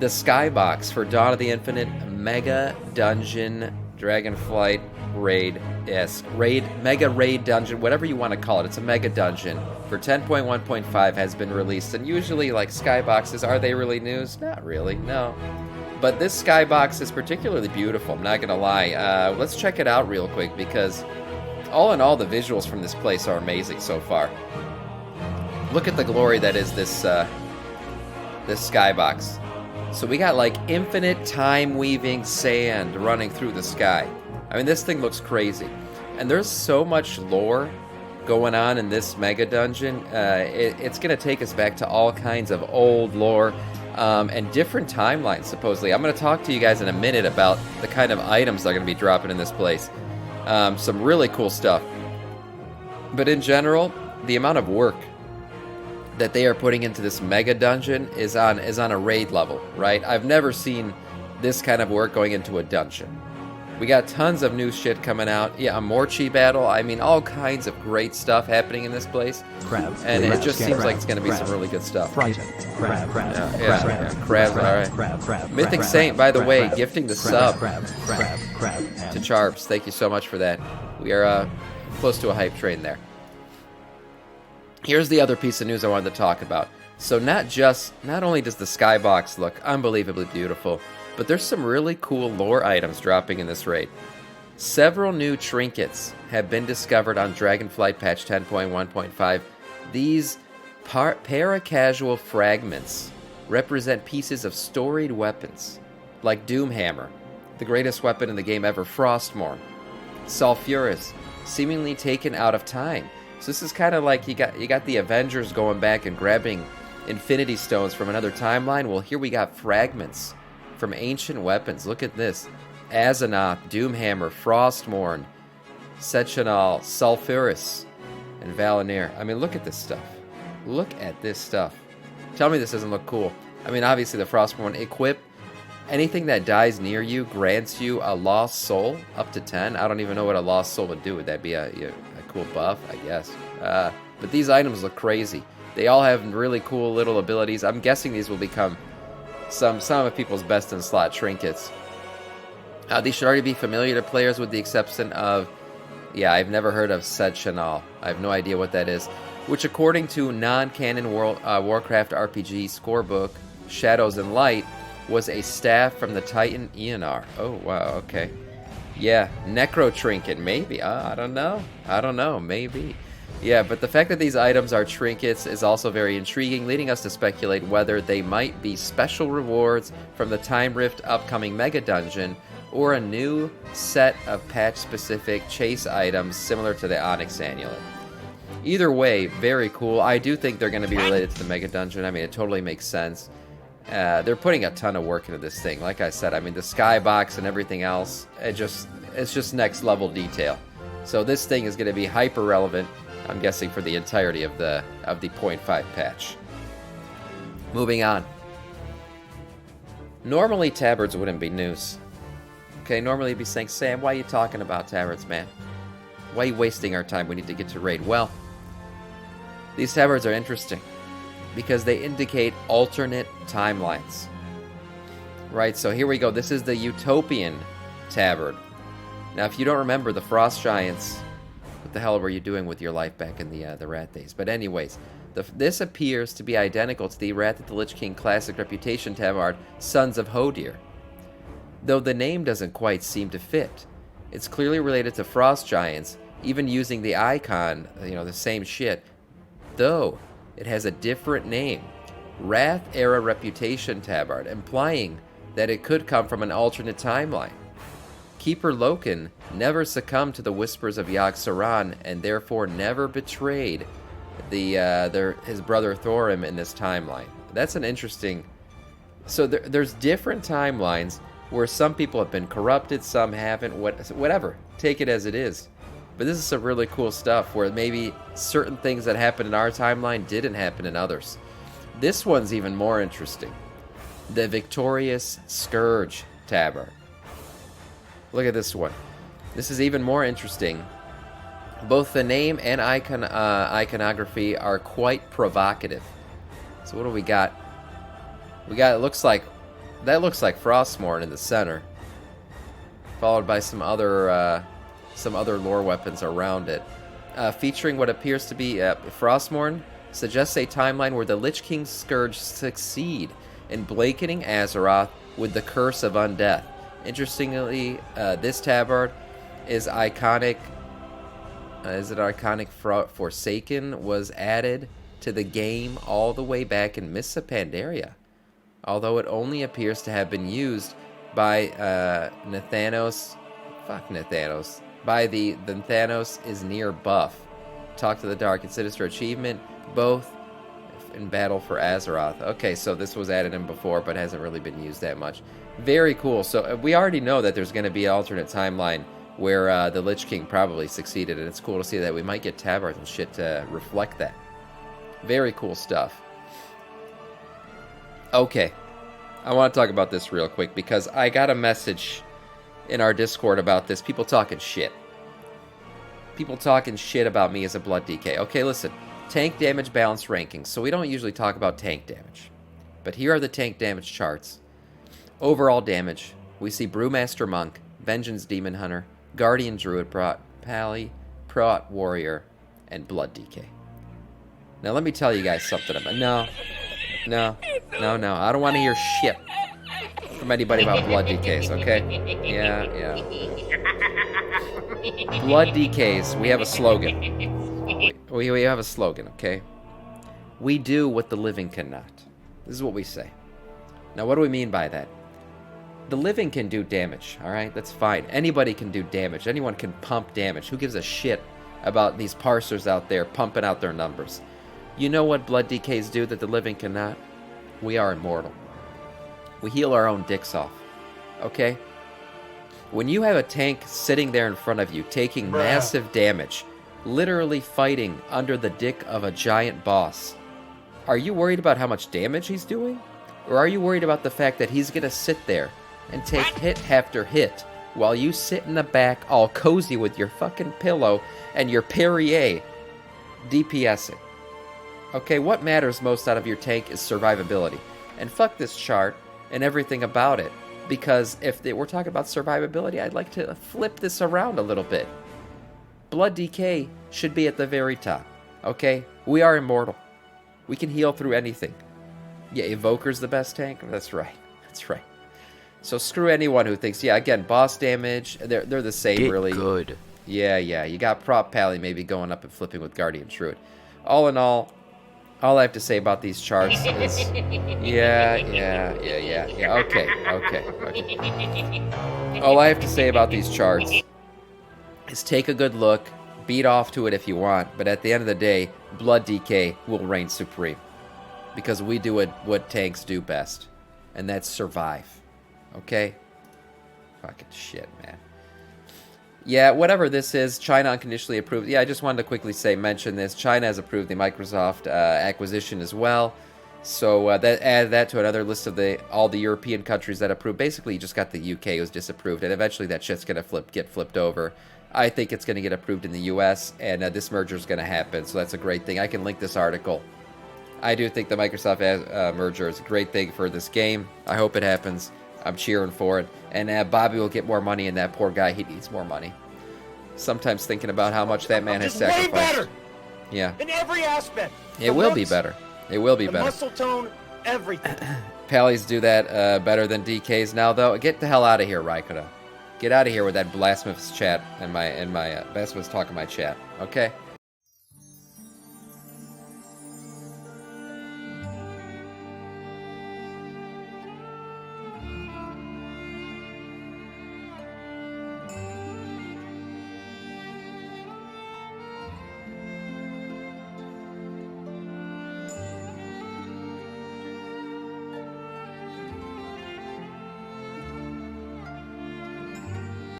The Skybox for Dawn of the Infinite Mega Dungeon Dragonflight Raid. Yes, Mega Raid Dungeon, whatever you want to call it. It's a Mega Dungeon for 10.1.5 has been released. And usually, like, Skyboxes, are they really news? Not really, no. But this Skybox is particularly beautiful, I'm not going to lie. Let's check it out real quick, because all in all, the visuals from this place are amazing so far. Look at the glory that is this Skybox. So we got like infinite time-weaving sand running through the sky. I mean, this thing looks crazy. And there's so much lore going on in this mega dungeon. It's going to take us back to all kinds of old lore and different timelines, supposedly. I'm going to talk to you guys in a minute about the kind of items that are going to be dropping in this place. Some really cool stuff. But in general, the amount of work that they are putting into this mega dungeon is on a raid level, right? I've never seen this kind of work going into a dungeon. We got tons of new shit coming out. Yeah, a Morchi battle. I mean, all kinds of great stuff happening in this place. And it just seems like it's going to be some really good stuff. Crab. All right. Mythic Saint, by the way, gifting the sub to Charps. Thank you so much for that. We are close to a hype train there. Here's the other piece of news I wanted to talk about. So not only does the Skybox look unbelievably beautiful, but there's some really cool lore items dropping in this raid. Several new trinkets have been discovered on Dragonflight patch 10.1.5. These Paracausal fragments represent pieces of storied weapons, like Doomhammer, the greatest weapon in the game ever, Frostmourne, Sulfurus, seemingly taken out of time. So this is kind of like you got the Avengers going back and grabbing Infinity Stones from another timeline. Well, here we got fragments from ancient weapons. Look at this. Azzinoth, Doomhammer, Frostmourne, Sechenal, Sulfurus, and Valinir. I mean, look at this stuff. Look at this stuff. Tell me this doesn't look cool. I mean, obviously the Frostmourne equip. Anything that dies near you grants you a lost soul up to 10. I don't even know what a lost soul would do. Would that be a cool buff? I guess. But these items look crazy. They all have really cool little abilities. I'm guessing these will become some of people's best in slot trinkets. These should already be familiar to players with the exception of, I've never heard of Sechenal. I have no idea what that is. Which, according to non-canon Warcraft RPG scorebook, Shadows and Light, was a staff from the Titan Eonar. Oh, wow, okay. Yeah, Necro Trinket, maybe. I don't know, maybe. Yeah, but the fact that these items are trinkets is also very intriguing, leading us to speculate whether they might be special rewards from the Time Rift upcoming Mega Dungeon, or a new set of patch-specific chase items similar to the Onyx Amulet. Either way, very cool. I do think they're going to be related to the Mega Dungeon. I mean, it totally makes sense. They're putting a ton of work into this thing. Like I said, I mean, the Skybox and everything else, it's just next level detail. So this thing is going to be hyper relevant, I'm guessing, for the entirety of the 0.5 patch. Moving on. Normally Tabards wouldn't be news. Okay, normally you'd be saying, Sam, why are you talking about Tabards, man? Why are you wasting our time? We need to get to raid. Well, these Tabards are interesting because they indicate alternate timelines. Right, so here we go. This is the Utopian Tabard. Now, if you don't remember the Frost Giants, what the hell were you doing with your life back in the Rat days? But anyways, this appears to be identical to the Wrath of the Lich King Classic Reputation Tabard, Sons of Hodir. Though the name doesn't quite seem to fit. It's clearly related to Frost Giants, even using the icon, the same shit. Though, it has a different name, Wrath-era Reputation Tabard, implying that it could come from an alternate timeline. Keeper Loken never succumbed to the whispers of Yogg-Saron, and therefore never betrayed his brother Thorim in this timeline. That's an interesting... So there's different timelines where some people have been corrupted, some haven't, whatever. Take it as it is. But this is some really cool stuff where maybe certain things that happened in our timeline didn't happen in others. This one's even more interesting. The Victorious Scourge Tabard. Look at this one. This is even more interesting. Both the name and iconography are quite provocative. So what do we got? We got, it looks like That looks like Frostmourne in the center, followed by some other lore weapons around it. Featuring what appears to be Frostmourne, suggests a timeline where the Lich King's Scourge succeed in blanketing Azeroth with the Curse of Undeath. Interestingly, this tabard is iconic. Forsaken was added to the game all the way back in Mists of Pandaria, although it only appears to have been used by Nathanos. Fuck Nathanos. By the Thanos is near buff. Talk to the Dark and Sinister achievement, both in battle for Azeroth. Okay, so this was added in before, but hasn't really been used that much. Very cool. So we already know that there's going to be an alternate timeline where the Lich King probably succeeded, and it's cool to see that we might get Tabards and shit to reflect that. Very cool stuff. Okay, I want to talk about this real quick because I got a message in our Discord about this. People talking shit. People talking shit about me as a Blood DK. Okay, listen. Tank damage balance rankings. So we don't usually talk about tank damage. But here are the tank damage charts. Overall damage. We see Brewmaster Monk, Vengeance Demon Hunter, Guardian Druid Pally, Proat Warrior, and Blood DK. Now let me tell you guys something about... No. I don't want to hear shit from anybody about Blood DKs, okay? Yeah. Blood DKs, we have a slogan. We have a slogan, okay? We do what the living cannot. This is what we say. Now, what do we mean by that? The living can do damage, alright? That's fine. Anybody can do damage. Anyone can pump damage. Who gives a shit about these parsers out there pumping out their numbers? You know what Blood DKs do that the living cannot? We are immortal. We heal our own dicks off, okay? When you have a tank sitting there in front of you, taking massive damage, literally fighting under the dick of a giant boss, are you worried about how much damage he's doing? Or are you worried about the fact that he's gonna sit there and take hit after hit while you sit in the back all cozy with your fucking pillow and your Perrier DPSing? Okay, what matters most out of your tank is survivability. And fuck this chart and everything about it. Because if we're talking about survivability, I'd like to flip this around a little bit. Blood DK should be at the very top. Okay? We are immortal. We can heal through anything. Yeah, Evoker's the best tank? That's right. So screw anyone who thinks, yeah, again, boss damage, they're the same, really. Good. Yeah. You got Prop Pally maybe going up and flipping with Guardian Druid. All in all I have to say about these charts is... Yeah. Okay. All I have to say about these charts is take a good look, beat off to it if you want, but at the end of the day, Blood DK will reign supreme. Because we do what tanks do best, and that's survive. Okay? Fucking shit, man. Yeah, whatever this is, China unconditionally approved. Yeah, I just wanted to quickly mention this. China has approved the Microsoft acquisition as well. So add that to another list of all the European countries that approved. Basically, you just got the UK was disapproved, and eventually that shit's going to get flipped over. I think it's going to get approved in the US, and this merger is going to happen, so that's a great thing. I can link this article. I do think the Microsoft merger is a great thing for this game. I hope it happens. I'm cheering for it. And Bobby will get more money, and that poor guy, he needs more money. Sometimes thinking about how much that man has sacrificed. Way better. Yeah. In every aspect. It will be better. It will be better. Muscle tone, everything. Pallies do that better than DKs now, though. Get the hell out of here, Raikkonen. Get out of here with that blasphemous chat and my blasphemous talk in my chat. Okay?